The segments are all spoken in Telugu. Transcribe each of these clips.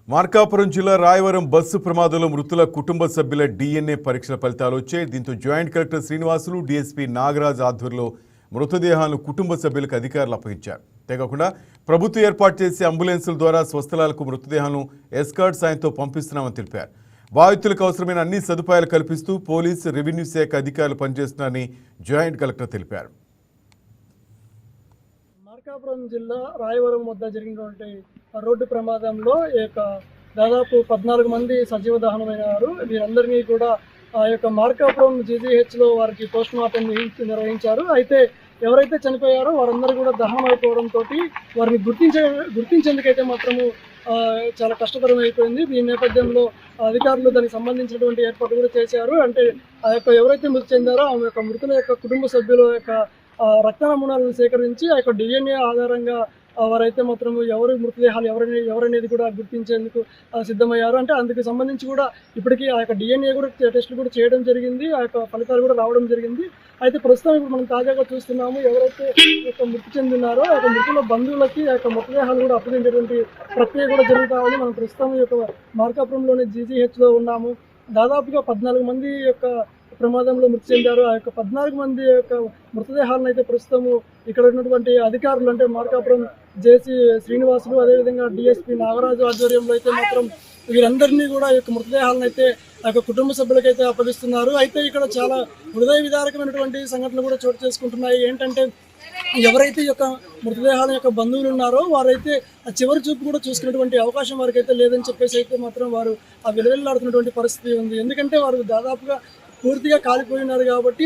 మార్కాపురం జిల్లా రాయవరం బస్సు ప్రమాదంలో మృతుల కుటుంబ సభ్యుల DNA పరీక్షల ఫలితాలు వచ్చాయి. దీంతో joint collector Srinivasulu, DSP Nagaraj ఆధ్వర్యంలో మృతదేహాలను కుటుంబ సభ్యులకు అధికారులు అప్పగించారు. అంతేకాకుండా ప్రభుత్వం ఏర్పాటు చేసే అంబులెన్సుల ద్వారా స్వస్థలాలకు మృతదేహాలను ఎస్కార్ట్ సాయంతో పంపిస్తున్నామని తెలిపారు. బాధితులకు అవసరమైన అన్ని సదుపాయాలు కల్పిస్తూ పోలీసు, రెవెన్యూ శాఖ అధికారులు పనిచేస్తున్నారని జాయింట్ కలెక్టర్ తెలిపారు. మార్కాపురం జిల్లా రాయవరం వద్ద జరిగినటువంటి రోడ్డు ప్రమాదంలో దాదాపు 14 మంది సజీవ దహనమైనారు. వీరందరినీ కూడా ఆ యొక్క మార్కాపురం GGHలో వారికి పోస్ట్ మార్టం నిర్వహించారు. అయితే ఎవరైతే చనిపోయారో వారందరూ కూడా దహనం అయిపోవడంతో వారిని గుర్తించేందుకైతే మాత్రము చాలా కష్టతరం అయిపోయింది. ఈ నేపథ్యంలో అధికారులు దానికి సంబంధించినటువంటి ఏర్పాటు కూడా చేశారు. అంటే ఆ యొక్క ఎవరైతే మృతి చెందారో ఆ యొక్క మృతుల యొక్క కుటుంబ సభ్యుల యొక్క రక్త నమూనాలను సేకరించి ఆ యొక్క DNA ఆధారంగా వారైతే మాత్రం ఎవరు మృతదేహాలు ఎవరనేది కూడా గుర్తించేందుకు సిద్ధమయ్యారు. అంటే అందుకు సంబంధించి కూడా ఇప్పటికీ ఆ యొక్క DNA కూడా టెస్టులు కూడా చేయడం జరిగింది. ఆ యొక్క ఫలితాలు కూడా రావడం జరిగింది. అయితే ప్రస్తుతం ఇప్పుడు మనం తాజాగా చూస్తున్నాము, ఎవరైతే మృతి చెందినారో ఆ యొక్క మృతుల బంధువులకి ఆ యొక్క మృతదేహాలు కూడా అప్పగించేటువంటి ప్రక్రియ కూడా జరుగుతా ఉంది. మనం ప్రస్తుతం ఈ యొక్క మార్కాపురంలోని GGHలో ఉన్నాము. దాదాపుగా 14 మంది యొక్క ప్రమాదంలో మృతి చెందారు. ఆ యొక్క 14 మంది యొక్క మృతదేహాలను అయితే ప్రస్తుతము ఇక్కడ ఉన్నటువంటి అధికారులు, అంటే మార్కాపురం జేసీ శ్రీనివాసులు, అదేవిధంగా DSP నాగరాజు ఆధ్వర్యంలో అయితే మాత్రం వీరందరినీ కూడా ఈ యొక్క మృతదేహాలను అయితే ఆ యొక్క కుటుంబ సభ్యులకైతే అప్పగిస్తున్నారు. అయితే ఇక్కడ చాలా హృదయ విదారకమైనటువంటి సంఘటనలు కూడా చోటు చేసుకుంటున్నాయి. ఏంటంటే ఎవరైతే ఈ యొక్క మృతదేహాల యొక్క బంధువులు ఉన్నారో వారైతే ఆ చివరి చూపు కూడా చూసుకునేటువంటి అవకాశం వారికి అయితే లేదని చెప్పేసి అయితే మాత్రం వారు ఆ విలువెల్లాడుతున్నటువంటి పరిస్థితి ఉంది. ఎందుకంటే వారు దాదాపుగా పూర్తిగా కాలిపోయినారు కాబట్టి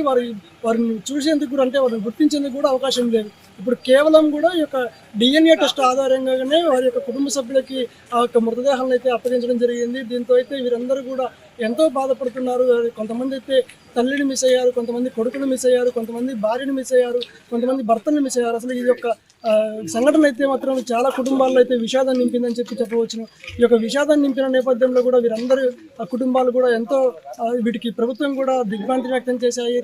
వారిని చూసేందుకు కూడా, అంటే వారిని గుర్తించేందుకు కూడా అవకాశం లేదు. ఇప్పుడు కేవలం కూడా ఈ యొక్క DNA టెస్ట్ ఆధారంగానే వారి యొక్క కుటుంబ సభ్యులకి ఆ యొక్క మృతదేహాలను అయితే అప్పగించడం జరిగింది. దీంతో అయితే వీరందరూ కూడా ఎంతో బాధపడుతున్నారు. కొంతమంది అయితే తల్లిని మిస్ అయ్యారు, కొంతమంది కొడుకుని మిస్ అయ్యారు, కొంతమంది భార్యని మిస్ అయ్యారు, కొంతమంది భర్తని మిస్ అయ్యారు. అసలు ఇది యొక్క సంఘటన అయితే మాత్రం చాలా కుటుంబాల్లో అయితే విషాదాన్ని నింపిందని చెప్పవచ్చును. ఈ యొక్క విషాదాన్ని నింపిన నేపథ్యంలో కూడా వీరందరూ కుటుంబాలు కూడా ఎంతో వీటికి ప్రభుత్వం కూడా దిగ్భ్రాంతి వ్యక్తం చేశాయి.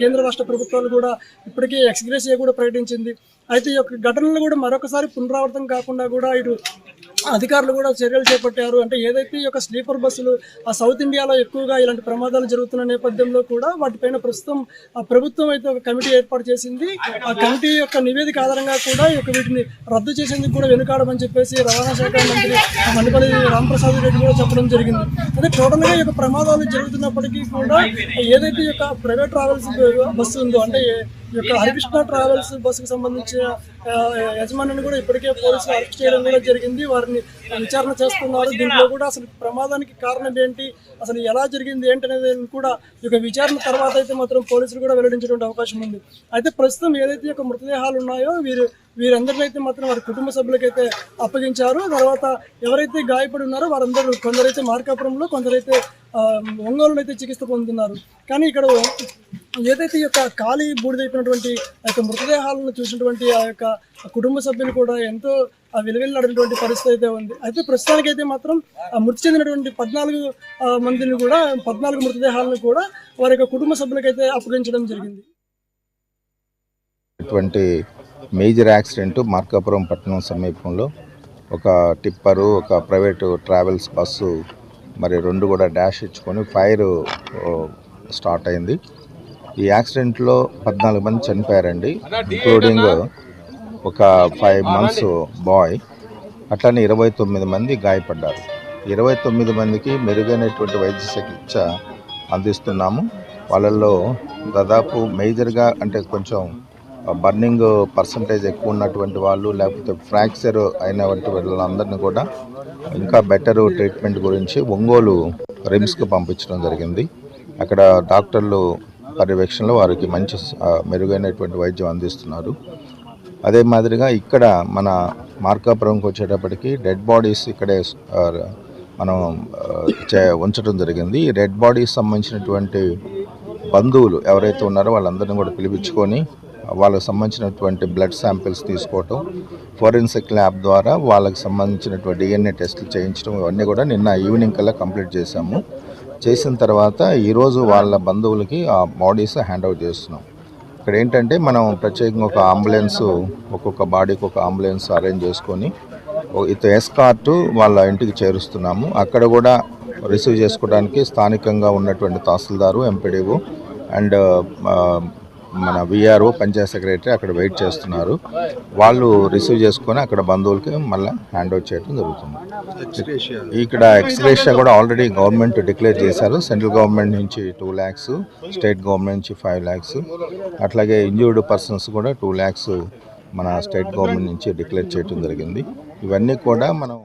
కేంద్ర రాష్ట్ర ప్రభుత్వాలు కూడా ఇప్పటికే ఎక్స్గ్రేసియా కూడా ప్రకటించింది. అయితే ఈ యొక్క ఘటనలు కూడా మరొకసారి పునరావృతం కాకుండా కూడా ఇటు అధికారులు కూడా చర్యలు చేపట్టారు. అంటే ఏదైతే ఈ యొక్క స్లీపర్ బస్సులు సౌత్ ఇండియాలో ఎక్కువగా ఇలాంటి ప్రమాదాలు జరుగుతున్న నేపథ్యంలో కూడా వాటిపైన ప్రస్తుతం ప్రభుత్వం అయితే ఒక కమిటీ ఏర్పాటు చేసింది. ఆ కమిటీ యొక్క నివేదిక ఆధారంగా కూడా ఈ యొక్క వీటిని రద్దు చేసేందుకు కూడా వెనుకాడమని చెప్పేసి రవాణా శాఖ మంత్రి మండిపల్లి రామప్రసాద్ రెడ్డి కూడా చెప్పడం జరిగింది. అదే టోటల్గా ఈ యొక్క ప్రమాదాలు జరుగుతున్నప్పటికీ కూడా ఏదైతే ఈ యొక్క ప్రైవేట్ ట్రావెల్స్ బస్సు ఉందో, అంటే ఈ యొక్క హరికృష్ణ ట్రావెల్స్ బస్సుకు సంబంధించిన యజమానిని కూడా ఇప్పటికే పోలీసులు అరెస్ట్ చేయడం కూడా జరిగింది. వారిని విచారణ చేస్తున్నారు. దీంట్లో కూడా అసలు ప్రమాదానికి కారణం ఏంటి, అసలు ఎలా జరిగింది ఏంటనేది కూడా ఈ యొక్క విచారణ తర్వాత అయితే మాత్రం పోలీసులు కూడా వెల్లడించేటువంటి అవకాశం ఉంది. అయితే ప్రస్తుతం ఏదైతే ఈ యొక్క మృతదేహాలు ఉన్నాయో వీరందరినీ అయితే మాత్రం వారి కుటుంబ సభ్యులకైతే అప్పగించారు. తర్వాత ఎవరైతే గాయపడి ఉన్నారో వారందరూ, కొందరైతే మార్కాపురంలో, కొందరైతే ఒంగోలులో అయితే చికిత్స పొందుతున్నారు. కానీ ఇక్కడ ఏదైతే ఈ యొక్క ఖాళీ బూడిదైపోయినటువంటి ఆ యొక్క మృతదేహాలను చూసినటువంటి ఆ యొక్క కుటుంబ సభ్యులు కూడా ఎంతో విలువెల్లాడినటువంటి పరిస్థితి అయితే ఉంది. అయితే ప్రస్తుతానికైతే మాత్రం మృతి చెందినటువంటి 14 మందిని కూడా, 14 మృతదేహాలను కూడా వారి యొక్క కుటుంబ సభ్యులకైతే అప్పగించడం జరిగింది. ఇటువంటి మేజర్ యాక్సిడెంట్ మార్కాపురం పట్టణం సమీపంలో ఒక టిప్పరు, ఒక ప్రైవేటు ట్రావెల్స్ బస్సు మరి 2 కూడా డాష్ ఇచ్చుకొని ఫైర్ స్టార్ట్ అయింది. ఈ యాక్సిడెంట్లో 14 మంది చనిపోయారండి, ఇంక్లూడింగ్ ఒక 5 months బాయ్. అట్లనే 29 మంది గాయపడ్డారు. 29 మందికి మెరుగైనటువంటి వైద్య చికిత్స అందిస్తున్నాము. వాళ్ళల్లో దాదాపు మేజర్గా, అంటే కొంచెం బర్నింగ్ పర్సంటేజ్ ఎక్కువ ఉన్నటువంటి వాళ్ళు, లేకపోతే ఫ్రాక్చర్ అయినటువంటి వాళ్ళందరినీ కూడా ఇంకా బెటర్ ట్రీట్మెంట్ గురించి ఒంగోలు రిమ్స్కి పంపించడం జరిగింది. అక్కడ డాక్టర్లు పర్యవేక్షణలో వారికి మంచి మెరుగైనటువంటి వైద్యం అందిస్తున్నారు. అదే మాదిరిగా ఇక్కడ మన మార్కాపురంకి వచ్చేటప్పటికి డెడ్ బాడీస్ ఇక్కడే మనం ఉంచడం జరిగింది. ఈ డెడ్ బాడీస్ సంబంధించినటువంటి బంధువులు ఎవరైతే ఉన్నారో వాళ్ళందరినీ కూడా పిలిపించుకొని వాళ్ళకి సంబంధించినటువంటి బ్లడ్ శాంపిల్స్ తీసుకోవటం, ఫోరెన్సిక్ ల్యాబ్ ద్వారా వాళ్ళకి సంబంధించినటువంటి DNA టెస్టులు చేయించడం, ఇవన్నీ కూడా నిన్న ఈవినింగ్ కల్లా కంప్లీట్ చేశాము. చేసిన తర్వాత ఈరోజు వాళ్ళ బంధువులకి ఆ బాడీస్ హ్యాండ్ అవుట్ చేస్తున్నాం. ఇక్కడ ఏంటంటే మనం ప్రత్యేకంగా ఒక అంబులెన్స్, ఒక్కొక్క బాడీకి ఒక అంబులెన్స్ అరేంజ్ చేసుకొని విత్ ఎస్కార్ట్ వాళ్ళ ఇంటికి చేరుస్తున్నాము. అక్కడ కూడా రిసీవ్ చేసుకోవడానికి స్థానికంగా ఉన్నటువంటి తహసీల్దారు, ఎంపీడీఓ అండ్ మన విఆర్ఓ, పంచాయత్ సెక్రటరీ అక్కడ వెయిట్ చేస్తున్నారు. వాళ్ళు రిసీవ్ చేసుకొని అక్కడ బంధువులకి మళ్ళీ హ్యాండ్ ఓవర్ చేయడం జరుగుతుంది. ఇక్కడ ఎక్స్గ్రేషియా కూడా ఆల్రెడీ గవర్నమెంట్ డిక్లేర్ చేశారు. సెంట్రల్ గవర్నమెంట్ నుంచి 2 lakhs, స్టేట్ గవర్నమెంట్ నుంచి 5 lakhs, అట్లాగే ఇంజ్యూర్డ్ పర్సన్స్ కూడా 2 lakhs మన స్టేట్ గవర్నమెంట్ నుంచి డిక్లేర్ చేయడం జరిగింది. ఇవన్నీ కూడా మనం